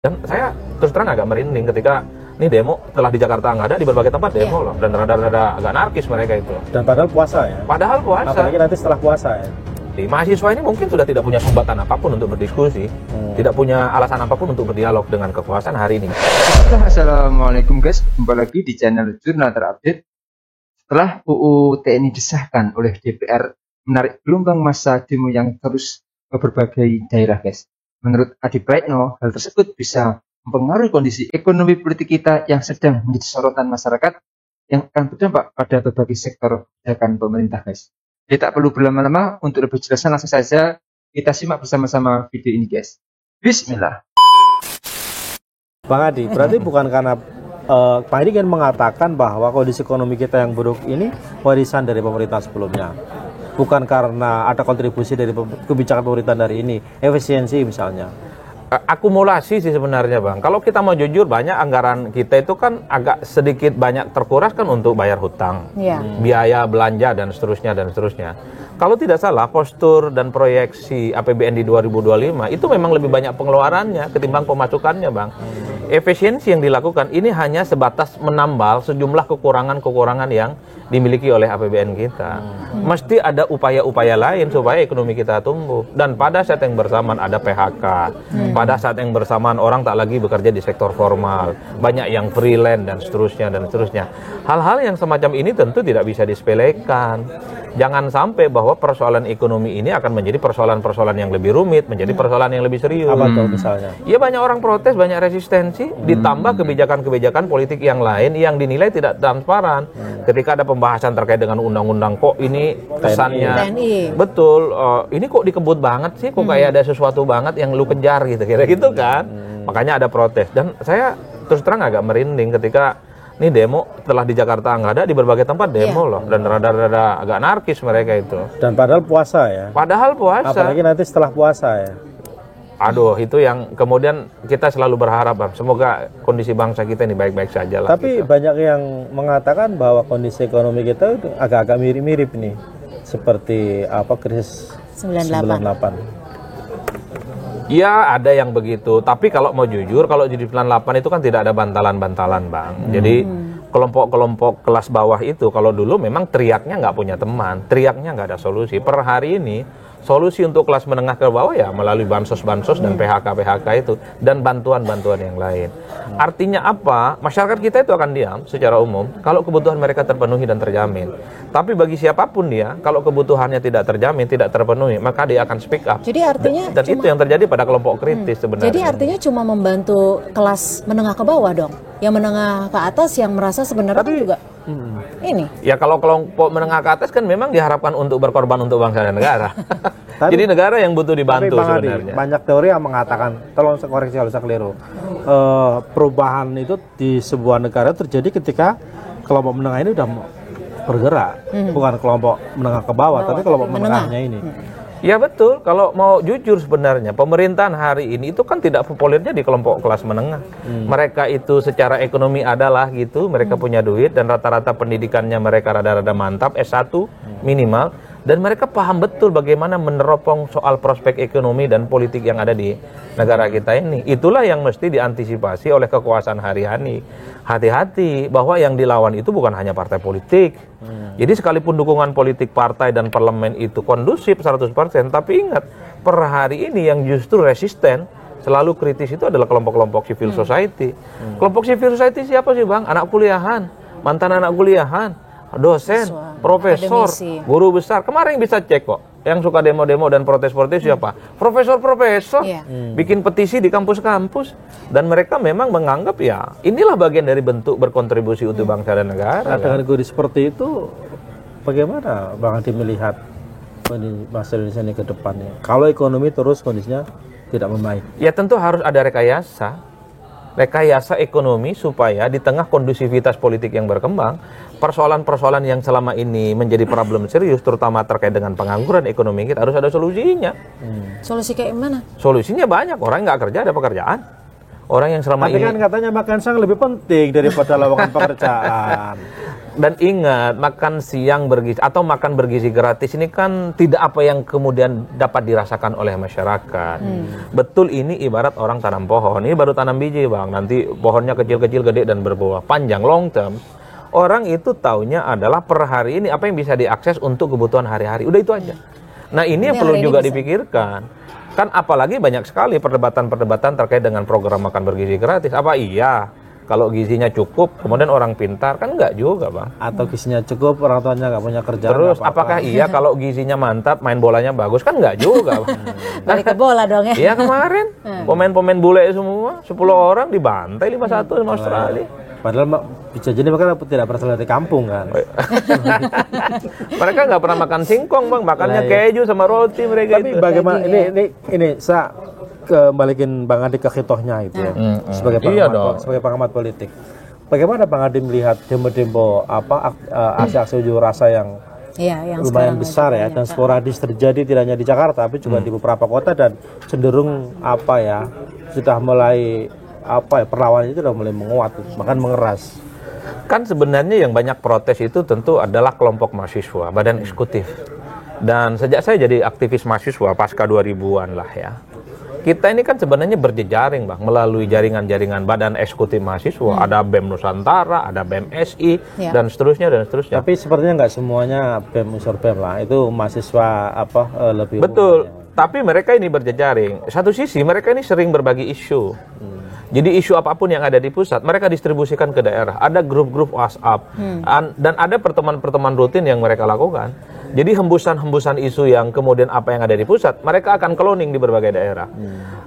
Dan saya terus terang agak merinding ketika ini demo telah di Jakarta nggak ada, di berbagai tempat demo loh, dan rada-rada agak anarkis mereka itu. Dan padahal puasa ya? Padahal puasa. Apalagi nanti setelah puasa ya? Di mahasiswa ini mungkin sudah tidak punya sumbatan apapun untuk berdiskusi, tidak punya alasan apapun untuk berdialog dengan kekuasaan hari ini. Assalamualaikum guys, kembali lagi di channel Jurnal Terupdate. Setelah UU TNI disahkan oleh DPR, menarik gelombang massa demo yang terus ke berbagai daerah guys. Menurut Adi Praetno, hal tersebut bisa mempengaruhi kondisi ekonomi politik kita yang sedang menjadi sorotan masyarakat yang akan berdampak pada berbagai sektor kebijakan pemerintah guys. Jadi tak perlu berlama-lama, untuk lebih jelasnya langsung saja kita simak bersama-sama video ini guys. Bismillah. Bang Adi, berarti bukan karena Pak Adi ingin mengatakan bahwa kondisi ekonomi kita yang buruk ini warisan dari pemerintah sebelumnya. Bukan karena ada kontribusi dari kebijakan pemerintah dari ini, efisiensi misalnya. Akumulasi sih sebenarnya Bang. Kalau kita mau jujur, banyak anggaran kita itu kan agak sedikit banyak terkuras kan untuk bayar hutang, biaya belanja dan seterusnya. Kalau tidak salah, postur dan proyeksi APBN di 2025 itu memang lebih banyak pengeluarannya ketimbang pemasukannya Bang. Efisiensi yang dilakukan ini hanya sebatas menambal sejumlah kekurangan-kekurangan yang dimiliki oleh APBN kita. Mesti ada upaya-upaya lain supaya ekonomi kita tumbuh. Dan pada saat yang bersamaan ada PHK. Pada saat yang bersamaan orang tak lagi bekerja di sektor formal. Banyak yang freelance dan seterusnya. Hal-hal yang semacam ini tentu tidak bisa disepelekan. Jangan sampai bahwa persoalan ekonomi ini akan menjadi persoalan-persoalan yang lebih rumit, menjadi persoalan yang lebih serius. Apa tuh misalnya? Ya banyak orang protes, banyak resistensi, ditambah kebijakan-kebijakan politik yang lain yang dinilai tidak transparan. Ketika ada pembahasan terkait dengan undang-undang, kok ini kesannya TNI. Betul, ini kok dikebut banget sih, kok kayak ada sesuatu banget yang lu kejar gitu, kira gitu kan. Makanya ada protes, dan saya terus terang agak merinding ketika ini demo telah di Jakarta nggak ada, di berbagai tempat demo loh, dan rada-rada agak anarkis mereka itu. Dan padahal puasa ya? Padahal puasa. Apalagi nanti setelah puasa ya? Aduh, itu yang kemudian kita selalu berharap Bang, semoga kondisi bangsa kita ini baik-baik saja lah. Tapi gitu. Banyak yang mengatakan bahwa kondisi ekonomi kita agak-agak mirip-mirip nih, seperti apa krisis 98. Ya ada yang begitu, tapi kalau mau jujur, kalau di 98 itu kan tidak ada bantalan-bantalan Bang. Jadi kelompok-kelompok kelas bawah itu kalau dulu memang teriaknya nggak punya teman, teriaknya nggak ada solusi. Per hari ini solusi untuk kelas menengah ke bawah ya melalui bansos-bansos dan PHK itu, dan bantuan-bantuan yang lain. Artinya apa? Masyarakat kita itu akan diam secara umum kalau kebutuhan mereka terpenuhi dan terjamin. Tapi bagi siapapun dia, kalau kebutuhannya tidak terjamin, tidak terpenuhi, maka dia akan speak up. Jadi artinya dan itu yang terjadi pada kelompok kritis sebenarnya. Jadi artinya cuma membantu kelas menengah ke bawah dong. Yang menengah ke atas yang merasa sebenarnya juga ini. Ya kalau kelompok menengah ke atas kan memang diharapkan untuk berkorban untuk bangsa dan negara. Jadi negara yang butuh dibantu sebenarnya. Banyak teori yang mengatakan, tolong koreksi kalau saya keliru, perubahan itu di sebuah negara terjadi ketika kelompok menengah ini udah bergerak, bukan kelompok menengah ke bawah, tapi kelompok menengahnya ini. Ya betul, kalau mau jujur sebenarnya pemerintahan hari ini itu kan tidak populernya di kelompok kelas menengah. Mereka itu secara ekonomi adalah gitu, mereka punya duit dan rata-rata pendidikannya mereka rada-rada mantap, S1 minimal, dan mereka paham betul bagaimana meneropong soal prospek ekonomi dan politik yang ada di negara kita ini. Itulah yang mesti diantisipasi oleh kekuasaan hari-hari. Hati-hati bahwa yang dilawan itu bukan hanya partai politik. Jadi sekalipun dukungan politik partai dan parlemen itu kondusif 100%, tapi ingat, per hari ini yang justru resisten, selalu kritis itu adalah kelompok-kelompok civil society. Kelompok civil society siapa sih Bang? Anak kuliahan, mantan anak kuliahan, dosen, profesor, akademisi, guru besar. Kemarin bisa cek kok, yang suka demo-demo dan protes-protes siapa? Profesor-profesor, bikin petisi di kampus-kampus. Dan mereka memang menganggap ya, inilah bagian dari bentuk berkontribusi untuk bangsa dan negara. Nah, dengan kondisi seperti itu, bagaimana Bang Adi melihat masa Indonesia ini ke depannya? Kalau ekonomi terus kondisinya tidak membaik. Ya tentu harus ada rekayasa ekonomi supaya di tengah kondusivitas politik yang berkembang, persoalan-persoalan yang selama ini menjadi problem serius, terutama terkait dengan pengangguran ekonomi kita, harus ada solusinya. Solusi kayak mana? Solusinya banyak, orang nggak kerja ada pekerjaan. Orang yang selama Tapi ini kan katanya makan siang lebih penting daripada lowongan pekerjaan. dan ingat makan siang bergizi atau makan bergizi gratis ini kan tidak apa yang kemudian dapat dirasakan oleh masyarakat. Betul, ini ibarat orang tanam pohon. Ini baru tanam biji, Bang. Nanti pohonnya kecil-kecil, gede dan berbuah. Panjang, long term. Orang itu taunya adalah per hari ini apa yang bisa diakses untuk kebutuhan hari-hari. Udah itu aja. Nah, ini yang perlu juga dipikirkan. Kan apalagi banyak sekali perdebatan-perdebatan terkait dengan program makan bergizi gratis. Apa iya kalau gizinya cukup, kemudian orang pintar? Kan enggak juga, Bang. Atau gizinya cukup, orang tuanya nggak punya kerjaan. Terus apakah iya kalau gizinya mantap, main bolanya bagus? Kan enggak juga, Bang. Balik ke bola dong ya. Iya, kemarin pemain-pemain bule semua 10 orang dibantai 5-1 sama Australia. Padahal bisa jadi mereka tidak berasal dari kampung kan. Mereka nggak pernah makan singkong, Bang. Makannya keju sama roti mereka. Tapi itu. bagaimana ini saya kembalikin Bang Adi ke khitohnya itu ya. Sebagai pengamat politik. Bagaimana Bang Adi melihat demo-demo aksi-aksi unjuk rasa yang yang lumayan besar ya dan sporadis terjadi tidak hanya di Jakarta tapi juga di beberapa kota dan cenderung sudah mulai perlawanan itu sudah mulai menguat, bahkan mengeras. Kan sebenarnya yang banyak protes itu tentu adalah kelompok mahasiswa, badan eksekutif. Dan sejak saya jadi aktivis mahasiswa pasca 2000-an lah ya. Kita ini kan sebenarnya berjejaring, Bang, melalui jaringan-jaringan badan eksekutif mahasiswa. Ada BEM Nusantara, ada BEM SI, dan seterusnya dan seterusnya. Tapi sepertinya nggak semuanya BEM unsur BEM lah. Itu mahasiswa lebih betul. Tapi mereka ini berjejaring. Satu sisi mereka ini sering berbagi isu. Jadi isu apapun yang ada di pusat, mereka distribusikan ke daerah. Ada grup-grup WhatsApp, dan ada pertemuan-pertemuan rutin yang mereka lakukan. Jadi hembusan-hembusan isu yang kemudian apa yang ada di pusat, mereka akan cloning di berbagai daerah.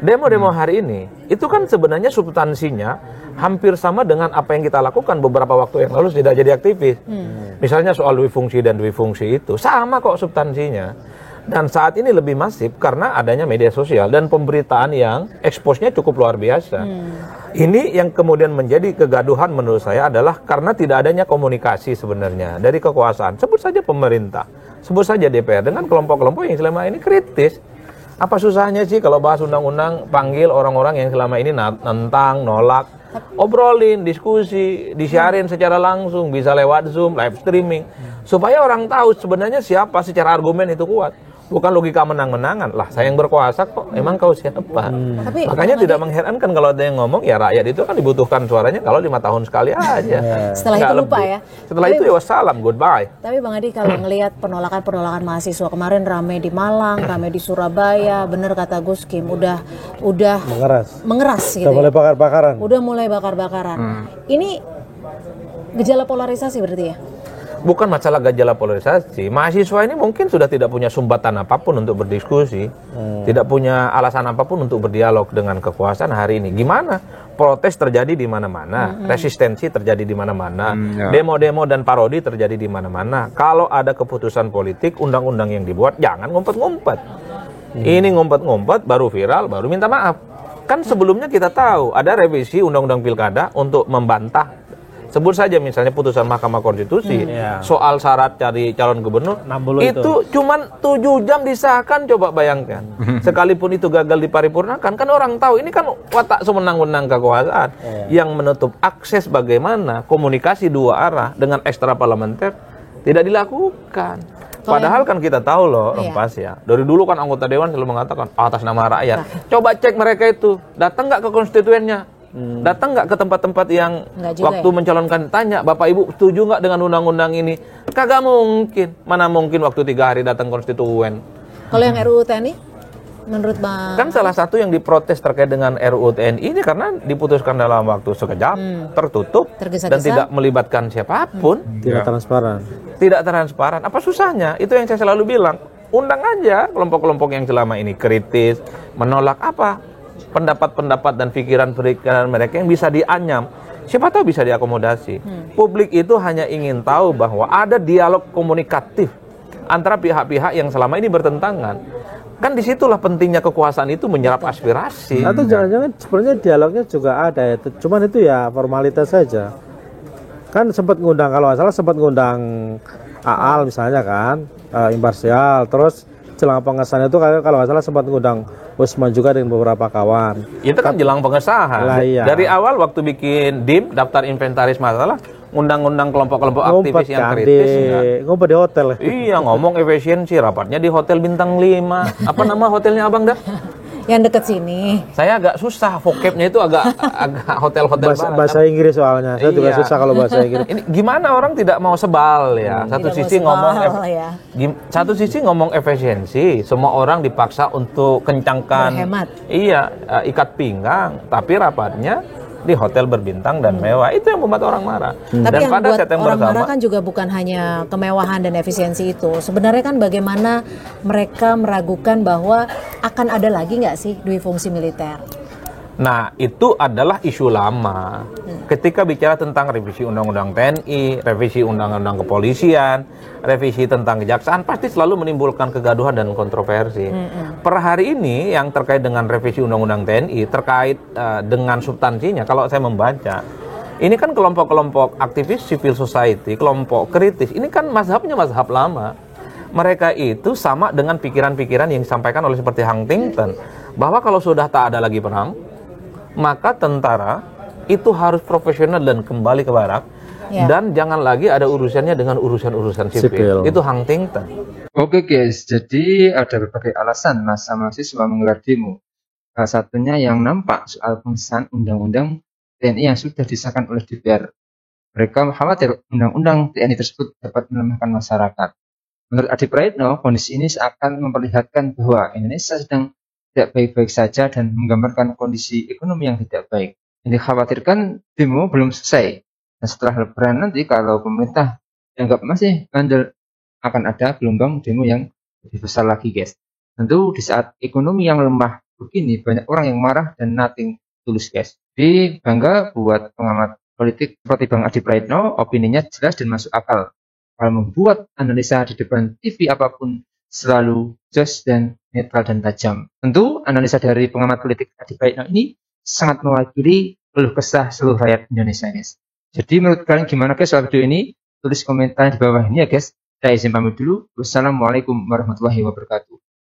Demo-demo hari ini, itu kan sebenarnya substansinya hampir sama dengan apa yang kita lakukan beberapa waktu yang lalu tidak jadi aktivis. Misalnya soal dui fungsi dan dui fungsi itu, sama kok substansinya. Dan saat ini lebih masif karena adanya media sosial dan pemberitaan yang expose-nya cukup luar biasa. Ini yang kemudian menjadi kegaduhan menurut saya adalah karena tidak adanya komunikasi sebenarnya dari kekuasaan. Sebut saja pemerintah, sebut saja DPR dengan kelompok-kelompok yang selama ini kritis. Apa susahnya sih kalau bahas undang-undang panggil orang-orang yang selama ini nentang, nolak, obrolin, diskusi, disiarin secara langsung, bisa lewat Zoom, live streaming, supaya orang tahu sebenarnya siapa secara argumen itu kuat. Bukan logika menang-menangan lah, saya yang berkuasa kok, emang kau siapa? Tapi makanya tidak mengherankan kalau ada yang ngomong ya rakyat itu kan dibutuhkan suaranya kalau 5 tahun sekali aja. Setelah itu lupa ya. Setelah itu ya wassalam, goodbye. Tapi Bang Adi kalau ngelihat penolakan mahasiswa kemarin rame di Malang, rame di Surabaya, bener kata Gus Kim, udah mengeras gitu. Udah mulai bakar-bakaran. Udah mulai bakar-bakaran. Ini gejala polarisasi berarti ya? Bukan masalah gejala polarisasi. Mahasiswa ini mungkin sudah tidak punya sumbatan apapun untuk berdiskusi, tidak punya alasan apapun untuk berdialog dengan kekuasaan hari ini. Gimana? Protes terjadi di mana-mana, resistensi terjadi di mana-mana, demo-demo dan parodi terjadi di mana-mana. Kalau ada keputusan politik, undang-undang yang dibuat, jangan ngumpet-ngumpet. Ini ngumpet-ngumpet, baru viral, baru minta maaf. Kan sebelumnya kita tahu ada revisi undang-undang pilkada untuk membantah. Sebut saja misalnya putusan Mahkamah Konstitusi soal syarat cari calon gubernur, itu cuman 7 jam disahkan, coba bayangkan. Sekalipun itu gagal diparipurnakan, kan orang tahu ini kan watak semenang-menang kekuasaan yang menutup akses bagaimana komunikasi dua arah dengan ekstra parlementer tidak dilakukan. Padahal kan kita tahu loh, Rempas ya. Dari dulu kan anggota dewan selalu mengatakan atas nama rakyat. Coba cek mereka itu, datang nggak ke konstituennya? Datang nggak ke tempat-tempat yang waktu mencalonkan tanya, Bapak Ibu setuju nggak dengan undang-undang ini? Kagak mungkin. Mana mungkin waktu 3 hari datang konstituen. Kalau yang RUU TNI, menurut Bang? Kan salah satu yang diprotes terkait dengan RUU TNI ini karena diputuskan dalam waktu sekejap, tertutup, dan tidak melibatkan siapapun. Tidak transparan. Tidak transparan. Apa susahnya? Itu yang saya selalu bilang. Undang aja kelompok-kelompok yang selama ini kritis, menolak apa? Pendapat-pendapat dan pikiran-pikiran mereka yang bisa dianyam, siapa tahu bisa diakomodasi. Publik itu hanya ingin tahu bahwa ada dialog komunikatif antara pihak-pihak yang selama ini bertentangan. Kan disitulah pentingnya kekuasaan itu menyerap aspirasi. Atau jangan-jangan sebenarnya dialognya juga ada ya, cuman itu ya formalitas saja. Kan sempat ngundang, kalau nggak salah sempat ngundang Aal misalnya kan, imparsial. Terus jelang pengesahan itu kalau nggak salah sempat ngundang Usman juga dengan beberapa kawan. Itu kan jelang pengesahan. Lah, iya. Dari awal waktu bikin DIM, daftar inventaris masalah, undang-undang kelompok-kelompok aktivis yang kritis. Ngumpet di hotel. Iya, ngomong efisiensi, rapatnya di hotel bintang 5. Apa nama hotelnya Abang dah? Yang deket sini. Saya agak susah, vocabnya itu agak hotel-hotel Bahasa Inggris soalnya. Saya juga Iya. susah kalau bahasa Inggris. Ini gimana orang tidak mau sebal ya? Satu sisi ngomong efisiensi, semua orang dipaksa untuk kencangkan. Berhemat. Iya, ikat pinggang, tapi rapatnya di hotel berbintang dan mewah. Itu yang membuat orang marah. Tapi Dan yang pada buat saat yang orang bersama, marah kan juga bukan hanya kemewahan dan efisiensi itu. Sebenarnya kan bagaimana mereka meragukan bahwa akan ada lagi nggak sih dui fungsi militer? nah, itu adalah isu lama. Ketika bicara tentang revisi Undang-Undang TNI, revisi Undang-Undang Kepolisian, revisi tentang kejaksaan, pasti selalu menimbulkan kegaduhan dan kontroversi. Per hari ini yang terkait dengan revisi Undang-Undang TNI, terkait dengan substansinya, kalau saya membaca, ini kan kelompok-kelompok aktivis civil society, kelompok kritis, ini kan mazhabnya mazhab lama. Mereka itu sama dengan pikiran-pikiran yang disampaikan oleh seperti Huntington, bahwa kalau sudah tak ada lagi perang, maka tentara itu harus profesional dan kembali ke barak, dan jangan lagi ada urusannya dengan urusan-urusan sipil. Itu Huntington. Oke guys, jadi ada berbagai alasan masa mahasiswa menggelar demo. Salah satunya yang nampak soal pengesahan undang-undang TNI yang sudah disahkan oleh DPR. Mereka khawatir undang-undang TNI tersebut dapat melemahkan masyarakat. Menurut Adi Praitno, kondisi ini seakan memperlihatkan bahwa Indonesia sedang tidak baik-baik saja dan menggambarkan kondisi ekonomi yang tidak baik. Yang dikhawatirkan demo belum selesai. Dan setelah lebaran nanti kalau pemerintah dianggap masih bandel, akan ada gelombang demo yang lebih besar lagi guys. Tentu di saat ekonomi yang lemah begini banyak orang yang marah dan nothing tulus guys. Jadi bangga buat pengamat politik seperti Bang Adi Praitno, opininya jelas dan masuk akal. Kalau membuat analisa di depan TV apapun selalu jos dan netral dan tajam. Tentu analisa dari pengamat politik Adi Praitno ini sangat mewakili keluh kesah seluruh rakyat Indonesia guys. Jadi menurut kalian gimana guys soal video ini? Tulis komentar di bawah ini ya guys. Saya izin pamit dulu. Wassalamualaikum warahmatullahi wabarakatuh.